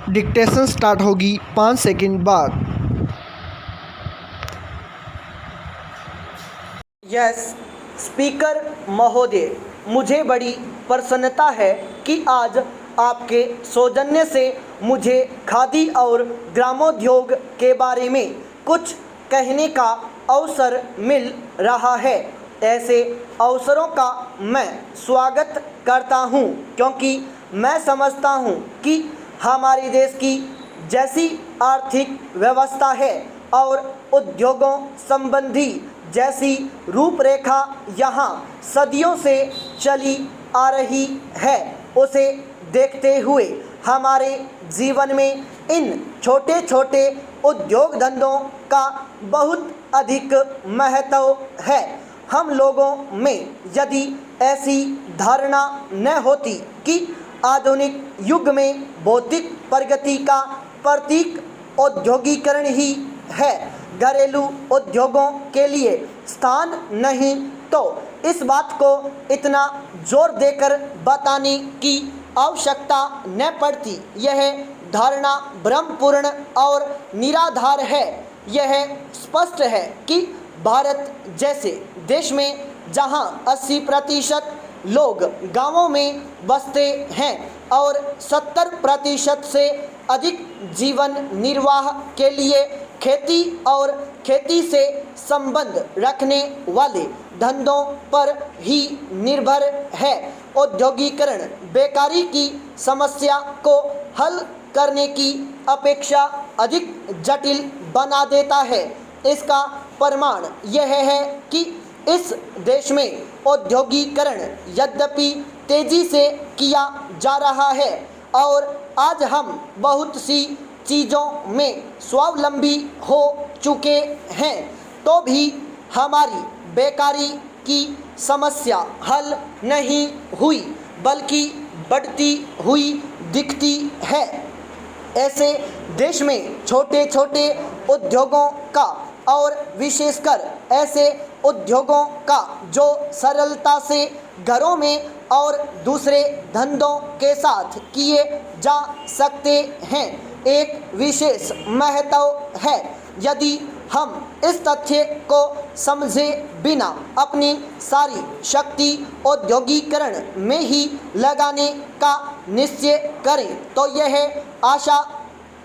Dictation start होगी 5 second बाद। Yes speaker महोदय, मुझे बड़ी प्रसन्नता है कि आज आपके सौजन्य से मुझे खादी और ग्रामोद्योग के बारे में कुछ कहने का अवसर मिल रहा है। ऐसे अवसरों का मैं स्वागत करता हूं, क्योंकि मैं समझता हूं कि हमारे देश की जैसी आर्थिक व्यवस्था है और उद्योगों संबंधी जैसी रूपरेखा यहाँ सदियों से चली आ रही है, उसे देखते हुए हमारे जीवन में इन छोटे छोटे उद्योग धंधों का बहुत अधिक महत्व है। हम लोगों में यदि ऐसी धारणा न होती कि आधुनिक युग में भौतिक प्रगति का प्रतीक औद्योगिकरण ही है, घरेलू उद्योगों के लिए स्थान नहीं, तो इस बात को इतना जोर देकर बताने की आवश्यकता न पड़ती। यह धारणा भ्रमपूर्ण और निराधार है। यह स्पष्ट है कि भारत जैसे देश में जहां 80% लोग गांवों में बसते हैं और 70% से अधिक जीवन निर्वाह के लिए खेती और खेती से संबंध रखने वाले धंधों पर ही निर्भर है, औद्योगिकरण बेकारी की समस्या को हल करने की अपेक्षा अधिक जटिल बना देता है। इसका प्रमाण यह है कि इस देश में औद्योगिकरण यद्यपि तेजी से किया जा रहा है और आज हम बहुत सी चीज़ों में स्वावलंबी हो चुके हैं, तो भी हमारी बेकारी की समस्या हल नहीं हुई, बल्कि बढ़ती हुई दिखती है। ऐसे देश में छोटे छोटे उद्योगों का और विशेषकर ऐसे उद्योगों का जो सरलता से घरों में और दूसरे धंधों के साथ किए जा सकते हैं, एक विशेष महत्व है। यदि हम इस तथ्य को समझे बिना अपनी सारी शक्ति औद्योगिकरण में ही लगाने का निश्चय करें, तो यह आशा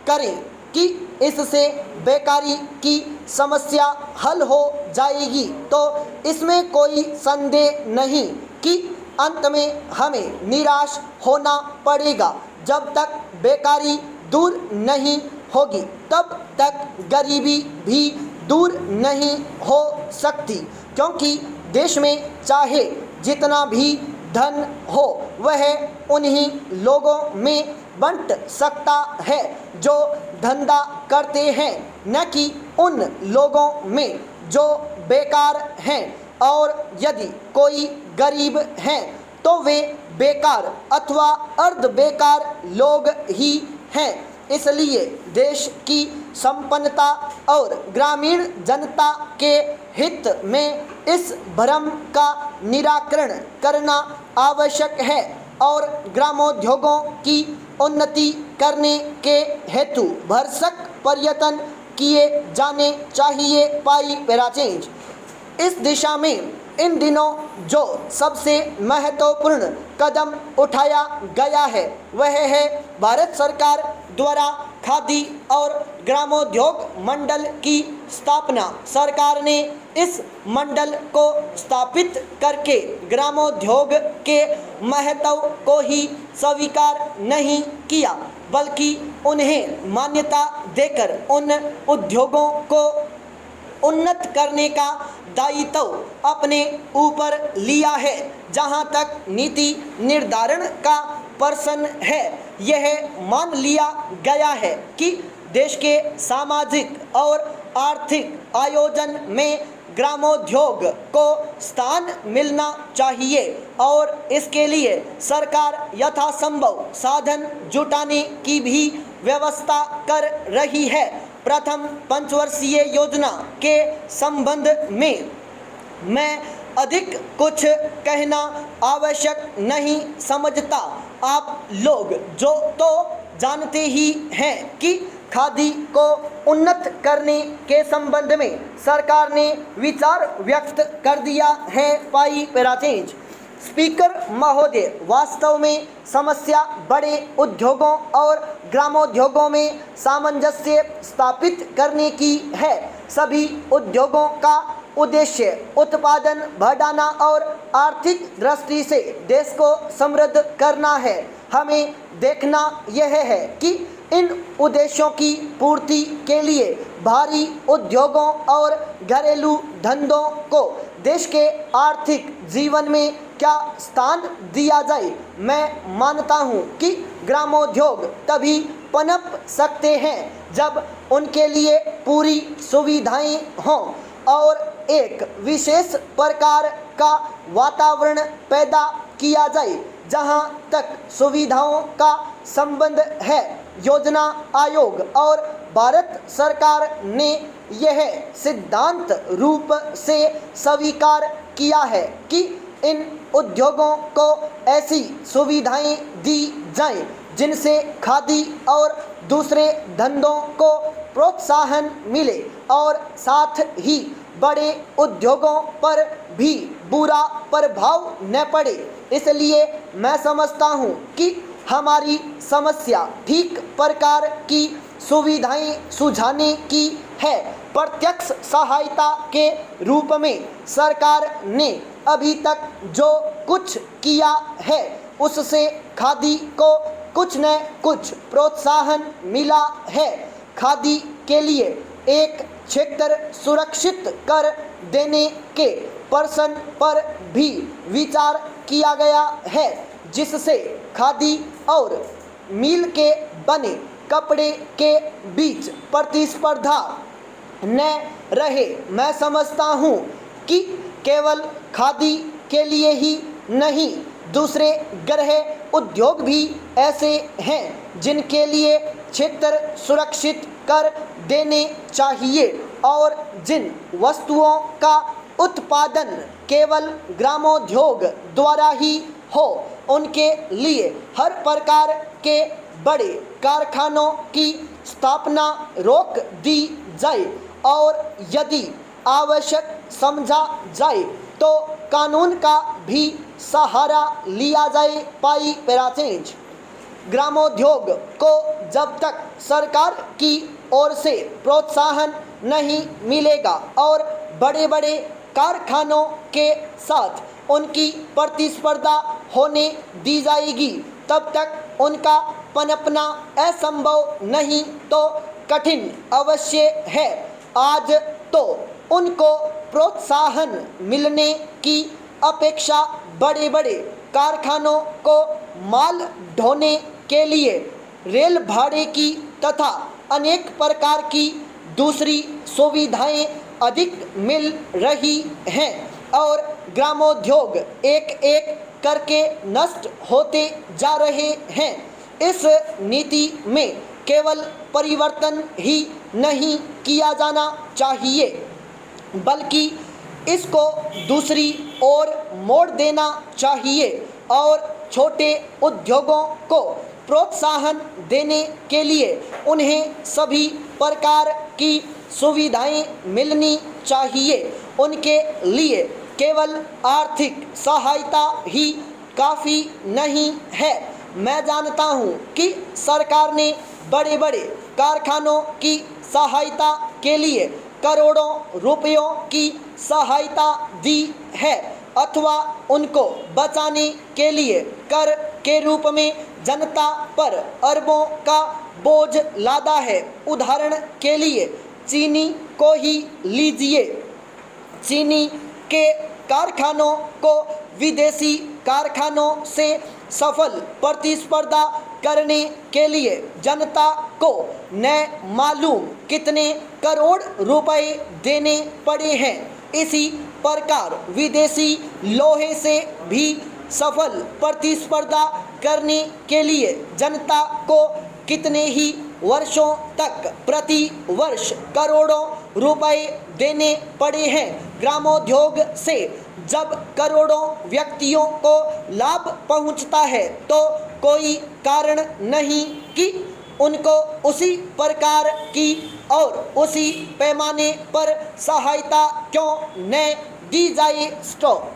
करें कि इससे बेकारी की समस्या हल हो जाएगी, तो इसमें कोई संदेह नहीं कि अंत में हमें निराश होना पड़ेगा। जब तक बेकारी दूर नहीं होगी, तब तक गरीबी भी दूर नहीं हो सकती, क्योंकि देश में चाहे जितना भी धन हो, वह उन्हीं लोगों में बंट सकता है जो धंधा करते हैं, न कि उन लोगों में जो बेकार हैं। और यदि कोई गरीब हैं, तो वे बेकार अथवा अर्ध बेकार लोग ही हैं। इसलिए देश की संपन्नता और ग्रामीण जनता के हित में इस भ्रम का निराकरण करना आवश्यक है और ग्रामोद्योगों की उन्नति करने के हेतु भरसक प्रयत्न किए जाने चाहिए। पाई पैरा चेंज। इस दिशा में इन दिनों जो सबसे महत्वपूर्ण कदम उठाया गया है, वह है भारत सरकार द्वारा खादी और ग्रामोद्योग मंडल की स्थापना। सरकार ने इस मंडल को स्थापित करके ग्रामोद्योग के महत्व को ही स्वीकार नहीं किया, बल्कि उन्हें मान्यता देकर उन उद्योगों को उन्नत करने का दायित्व अपने ऊपर लिया है। जहां तक नीति निर्धारण का प्रश्न है, यह मान लिया गया है कि देश के सामाजिक और आर्थिक आयोजन में ग्रामोद्योग को स्थान मिलना चाहिए और इसके लिए सरकार यथासंभव साधन जुटाने की भी व्यवस्था कर रही है। प्रथम पंचवर्षीय योजना के संबंध में मैं अधिक कुछ कहना आवश्यक नहीं समझता। आप लोग जो तो जानते ही हैं कि खादी को उन्नत करने के संबंध में सरकार ने विचार व्यक्त कर दिया है। पाई पैरा चेंज। स्पीकर महोदय, वास्तव में समस्या बड़े उद्योगों और ग्रामोद्योगों में सामंजस्य स्थापित करने की है। सभी उद्योगों का उद्देश्य उत्पादन बढ़ाना और आर्थिक दृष्टि से देश को समृद्ध करना है। हमें देखना यह है कि इन उद्देश्यों की पूर्ति के लिए भारी उद्योगों और घरेलू धंधों को देश के आर्थिक जीवन में क्या स्थान दिया जाए। मैं मानता हूं कि ग्रामोद्योग तभी पनप सकते हैं जब उनके लिए पूरी सुविधाएं हों और एक विशेष प्रकार का वातावरण पैदा किया जाए। जहां तक सुविधाओं का संबंध है, योजना आयोग और भारत सरकार ने यह सिद्धांत रूप से स्वीकार किया है कि इन उद्योगों को ऐसी सुविधाएं दी जाएं जिनसे खादी और दूसरे धंधों को प्रोत्साहन मिले और साथ ही बड़े उद्योगों पर भी बुरा प्रभाव न पड़े। इसलिए मैं समझता हूं कि हमारी समस्या ठीक प्रकार की सुविधाएं सुझाने की है। प्रत्यक्ष सहायता के रूप में सरकार ने अभी तक जो कुछ किया है उससे खादी को कुछ न कुछ प्रोत्साहन मिला है। खादी के लिए एक क्षेत्र सुरक्षित कर देने के प्रश्न पर भी विचार किया गया है जिससे खादी और मिल के बने कपड़े के बीच प्रतिस्पर्धा न रहे। मैं समझता हूँ कि केवल खादी के लिए ही नहीं, दूसरे गृह उद्योग भी ऐसे हैं जिनके लिए क्षेत्र सुरक्षित कर देने चाहिए और जिन वस्तुओं का उत्पादन केवल ग्रामोद्योग द्वारा ही हो उनके लिए हर प्रकार के बड़े कारखानों की स्थापना रोक दी जाए और यदि आवश्यक समझा जाए तो कानून का भी सहारा लिया जाए। पाई पैरा चेंज। ग्रामोद्योग को जब तक सरकार की ओर से प्रोत्साहन नहीं मिलेगा और बड़े बड़े कारखानों के साथ उनकी प्रतिस्पर्धा होने दी जाएगी तब तक उनका पनपना असंभव नहीं तो कठिन अवश्य है। आज तो उनको प्रोत्साहन मिलने की अपेक्षा बड़े बड़े कारखानों को माल ढोने के लिए रेल भाड़े की तथा अनेक प्रकार की दूसरी सुविधाएं अधिक मिल रही हैं और ग्रामोद्योग एक एक करके नष्ट होते जा रहे हैं। इस नीति में केवल परिवर्तन ही नहीं किया जाना चाहिए बल्कि इसको दूसरी ओर मोड़ देना चाहिए और छोटे उद्योगों को प्रोत्साहन देने के लिए उन्हें सभी प्रकार की सुविधाएं मिलनी चाहिए। उनके लिए केवल आर्थिक सहायता ही काफ़ी नहीं है। मैं जानता हूं कि सरकार ने बड़े बड़े कारखानों की सहायता के लिए करोड़ों रुपयों की सहायता दी है अथवा उनको बचाने के लिए कर के रूप में जनता पर अरबों का बोझ लादा है। उदाहरण के लिए चीनी को ही लीजिए। चीनी के कारखानों को विदेशी कारखानों से सफल प्रतिस्पर्धा करने के लिए जनता को न मालूम कितने करोड़ रुपए देने पड़े हैं। इसी प्रकार विदेशी लोहे से भी सफल प्रतिस्पर्धा करने के लिए जनता को कितने ही वर्षों तक प्रति वर्ष करोड़ों रुपए देने पड़े हैं। ग्रामोद्योग से जब करोड़ों व्यक्तियों को लाभ पहुंचता है तो कोई कारण नहीं कि उनको उसी प्रकार की और उसी पैमाने पर सहायता क्यों न दी जाए। स्टॉप।